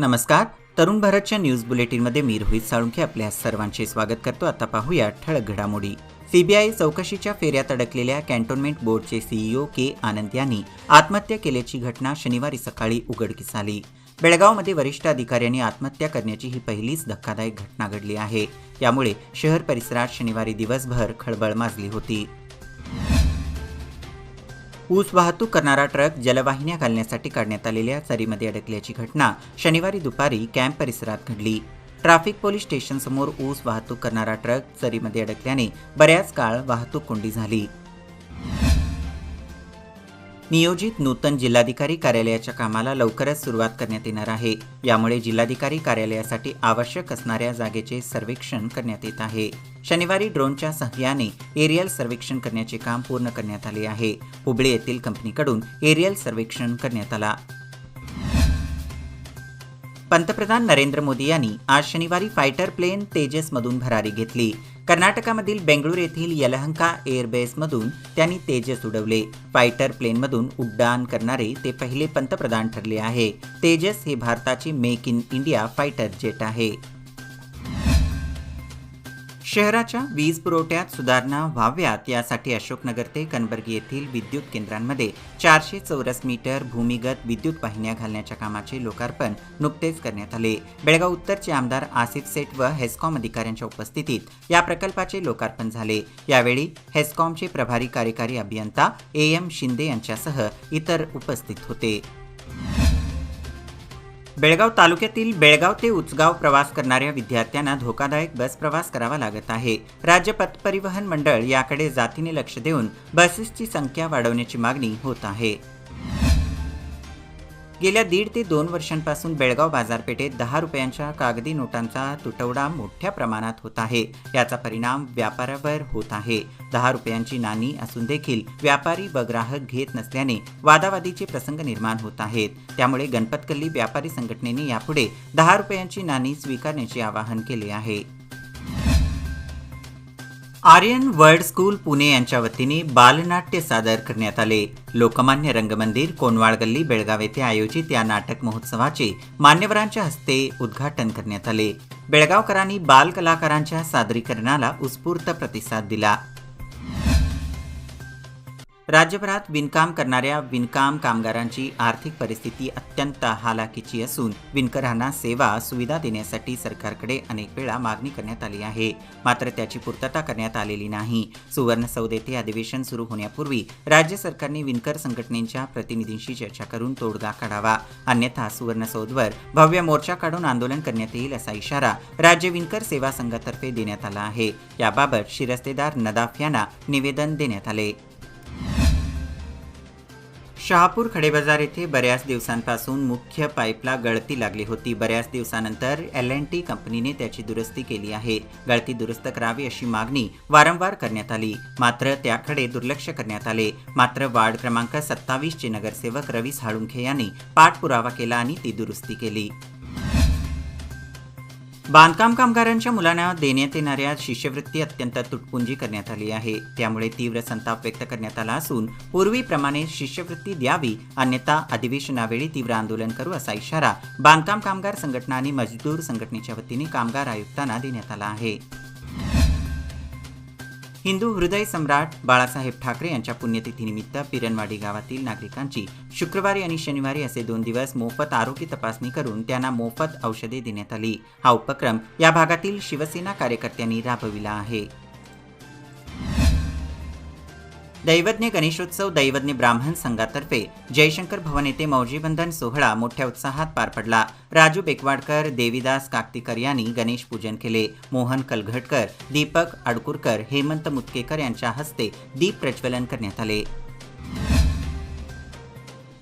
नमस्कार. तरुण भारतच्या न्यूज बुलेटिनमध्ये मी रोहित साळुंखे आपल्या सर्वांचे स्वागत करतो. आता पाहूया ठळक घडामोडी. सीबीआय चौकशीच्या फेऱ्यात अडकलेल्या कॅन्टोन्मेंट बोर्डचे सीईओ के आनंद यांनी आत्महत्या केल्याची घटना शनिवारी सकाळी उघडकीस आली. बेळगावमध्ये वरिष्ठ अधिकाऱ्यांनी आत्महत्या करण्याची ही पहिलीच धक्कादायक घटना घडली आहे. यामुळे शहर परिसरात शनिवारी दिवसभर खळबळ माजली होती. ऊस वाहतूक करणारा ट्रक जलवाहिन्या घालण्यासाठी काढण्यात आलेल्या चरीमध्ये अडकल्याची घटना शनिवारी दुपारी कॅम्प परिसरात घडली. ट्रॅफिक पोलीस स्टेशनसमोर ऊस वाहतूक करणारा ट्रक चरीमध्ये अडकल्याने बऱ्याच काळ वाहतूक कोंडी झाली. नियोजित नूतन जिल्हाधिकारी कार्यालयाच्या कामाला लवकरच सुरुवात करण्यात येणार आहे. यामुळे जिल्हाधिकारी कार्यालयासाठी आवश्यक असणाऱ्या जागेचे सर्वेक्षण करण्यात येत आहे. शनिवारी ड्रोनच्या सहाय्याने एरियल सर्वेक्षण करण्याचे काम पूर्ण करण्यात आले आहे. हुबळी येथील कंपनीकडून एरियल सर्वेक्षण करण्यात आला. पंतप्रधान नरेंद्र मोदी यांनी आज शनिवारी फायटर प्लेन तेजसमधून भरारी घेतली. कर्नाटकामधील बेंगळूर येथील यलहंका एअरबेसमधून त्यांनी तेजस उडवले. फायटर प्लेनमधून उड्डाण करणारे ते पहिले पंतप्रधान ठरले आहे. तेजस हे भारताचे make in India fighter jet आहे. शहराच्या वीज पुरवठ्यात सुधारणा व्हाव्यात यासाठी अशोकनगर ते कनबर्गी येथील विद्युत केंद्रांमध्ये 400 चौरस मीटर भूमिगत विद्युत वाहिन्या घालण्याच्या कामाचे लोकार्पण नुकतेच करण्यात आले. बेळगाव उत्तरचे आमदार आसिफ सेठ व हेस्कॉम अधिकाऱ्यांच्या उपस्थितीत या प्रकल्पाचे लोकार्पण झाले. यावेळी हेस्कॉमचे प्रभारी कार्यकारी अभियंता AM शिंदे यांच्यासह इतर उपस्थित होते. बेळगाव तालुक्यातील बेळगाव ते उचगाव प्रवास करणाऱ्या विद्यार्थ्यांना धोकादायक बस प्रवास करावा लागत आहे. राज्य पथ परिवहन मंडळ याकडे जातीने लक्ष देऊन बसेसची संख्या वाढवण्याची मागणी होत आहे. गेल्या 1.5 ते 2 वर्षांपासून बेळगाव बाजारपेठेत 10 रुपयांच्या कागदी नोटांचा तुटवडा मोठ्या प्रमाणात होत आहे. याचा परिणाम व्यापारावर होत आहे. 10 रुपयांची नाणी असून देखील व्यापारी व ग्राहक घेत नसल्याने वादावादीचे प्रसंग निर्माण होत आहेत. त्यामुळे गणपतकल्ली व्यापारी संघटनेने यापुढे 10 रुपयांची नाणी स्वीकारण्याचे आवाहन केले आहे. आर्यन वर्ल्ड स्कूल पुणे यांच्या वतीने बालनाट्य सादर करण्यात आले. लोकमान्य रंगमंदिर कोनवाळ गल्ली बेळगाव येथे आयोजित या नाटक महोत्सवाचे मान्यवरांच्या हस्ते उद्घाटन करण्यात आले. बेळगावकरांनी बाल कलाकारांच्या सादरीकरणाला उत्स्फूर्त प्रतिसाद दिला. राज्यभरात विणकाम करणाऱ्या विणकाम कामगारांची आर्थिक परिस्थिती अत्यंत हालाकीची असून विणकरांना सेवा सुविधा देण्यासाठी सरकारकडे अनेक वेळा मागणी करण्यात आली आहे. मात्र त्याची पूर्तता करण्यात आलेली नाही. सुवर्णसौध येथे अधिवेशन सुरू होण्यापूर्वी राज्य सरकारने विणकर संघटनेच्या प्रतिनिधींशी चर्चा करून तोडगा काढावा, अन्यथा सुवर्णसौधवर भव्य मोर्चा काढून आंदोलन करण्यात येईल असा इशारा राज्य विणकर सेवा संघातर्फे देण्यात आला आहे. याबाबत शिरस्तेदार नदाफ यांना निवेदन देण्यात आले. शहापूर खडेबाजार येथे बऱ्याच दिवसांपासून मुख्य पाईपला गळती लागली होती. बऱ्याच दिवसानंतर L&T कंपनीने त्याची दुरुस्ती केली आहे. गळती दुरुस्त करावी अशी मागणी वारंवार करण्यात आली, मात्र त्याकडे दुर्लक्ष करण्यात आले. मात्र वार्ड क्रमांक 27 चे नगरसेवक रवी साळुंखे यांनी पाठपुरावा केला आणि ती दुरुस्ती केली. बांधकाम कामगारांच्या मुलांना देण्यात येणाऱ्या शिष्यवृत्ती अत्यंत तुटपुंजी करण्यात आली आहे. त्यामुळे तीव्र संताप व्यक्त करण्यात आला असून पूर्वीप्रमाणे शिष्यवृत्ती द्यावी, अन्यथा अधिवेशनावेळी तीव्र आंदोलन करू असा इशारा बांधकाम कामगार संघटना आणि मजदूर संघटनेच्या वतीने कामगार आयुक्तांना देण्यात आला आहे. हिंदू हृदय सम्राट बाळासाहेब ठाकरे यांच्या पुण्यतिथीनिमित्त पिरणवाडी गावातील नागरिकांची शुक्रवारी आणि शनिवारी असे 2 दिवस मोफत आरोग्य तपासणी करून त्यांना मोफत औषधे देण्यात आली. हा उपक्रम या भागातील शिवसेना कार्यकर्त्यांनी राबविला आहे. दैवज्ञ गणेशोत्सव दैवज्ञ ब्राह्मण संघातर्फे जयशंकर भवन येथे मौजीबंधन सोहळा मोठ्या उत्साहात पार पडला. राजू बेकवाडकर, देवीदास काकतीकर यांनी गणेश पूजन केले. मोहन कलघटकर, दीपक अडकुरकर, हेमंत मुतकेकर यांच्या हस्ते दीप प्रज्वलन करण्यात आले.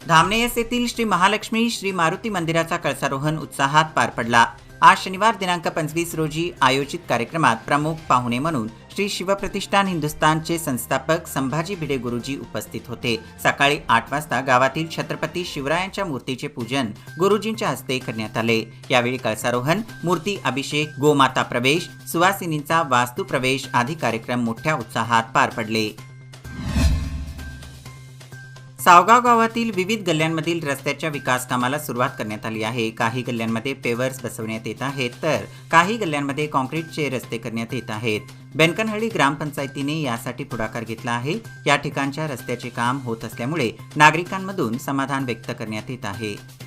धामणेयस येथील श्री महालक्ष्मी श्री मारुती मंदिराचा कळसारोहण उत्साहात पार पडला. आज शनिवार दिनांक 25 रोजी आयोजित कार्यक्रमात प्रमुख पाहुणे म्हणून श्री शिवप्रतिष्ठान हिंदुस्थानचे संस्थापक संभाजी भिडे गुरुजी उपस्थित होते. सकाळी 8 वाजता गावातील छत्रपती शिवरायांच्या मूर्तीचे पूजन गुरुजींच्या हस्ते करण्यात आले. यावेळी कळसारोहण, मूर्ती अभिषेक, गोमाता प्रवेश, सुवासिनींचा वास्तू प्रवेश आदी कार्यक्रम मोठ्या उत्साहात पार पडले. सावगाव गावातील विविध गल्ल्यांमधील रस्त्याच्या विकास कामाला सुरुवात करण्यात आली आहे. काही गल्ल्यांमध्ये पेवर्स बसवण्यात येत आहेत, तर काही गल्ल्यांमध्ये कॉन्क्रीटचे रस्ते करण्यात येत आहेत. बेनकनहळ्ळी ग्रामपंचायतीने यासाठी पुढाकार घेतला आहे. या ठिकाणच्या रस्त्याचे काम होत असल्यामुळे नागरिकांमधून समाधान व्यक्त करण्यात येत आहे.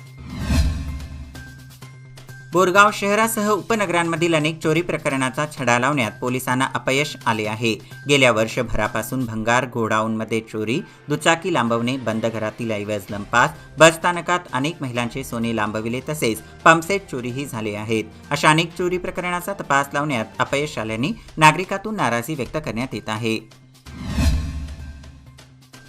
बोरगाव शहरासह उपनगरांमधील अनेक चोरी प्रकरणाचा छडा लावण्यात पोलिसांना अपयश आले आहे. गेल्या वर्षभरापासून भंगार, गोडाऊनमध्ये चोरी, दुचाकी लांबवणे, बंद घरातील ऐवज लंपास, बस स्थानकात अनेक महिलांचे सोने लांबविले तसेच पंपसेट चोरीही झाले आहेत. अशा अनेक चोरी प्रकरणाचा तपास लावण्यात अपयश आल्याने नागरिकातून नाराजी व्यक्त करण्यात येत आहे.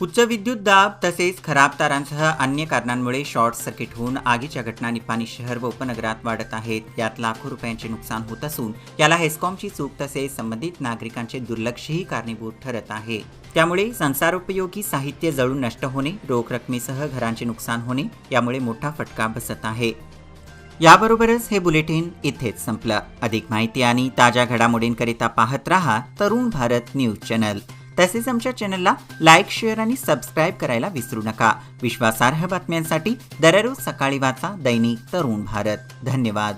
उच्च विद्युत दाब तसेच खराब तारांसह अन्य कारणांमुळे शॉर्ट सर्किट होऊन आगीच्या घटना निपाणी शहर व उपनगरात वाढत आहेत. यात लाखो रुपयांचे नुकसान होत असून याला हेस्कॉमची चूक तसेच संबंधित नागरिकांचे दुर्लक्षही कारणीभूत ठरत आहे. त्यामुळे संसारोपयोगी साहित्य जळून नष्ट होणे, रोख रकमेसह घरांचे नुकसान होणे यामुळे मोठा फटका बसत आहे. याबरोबरच हे बुलेटिन इथेच संपलं. अधिक माहिती आणि ताज्या घडामोडींकरिता पाहत रहा तरुण भारत न्यूज चॅनल. तसेच आमच्या चॅनलला लाईक, शेअर आणि सबस्क्राईब करायला विसरू नका. विश्वासार्ह बातम्यांसाठी दररोज सकाळी वाचा दैनिक तरुण भारत. धन्यवाद.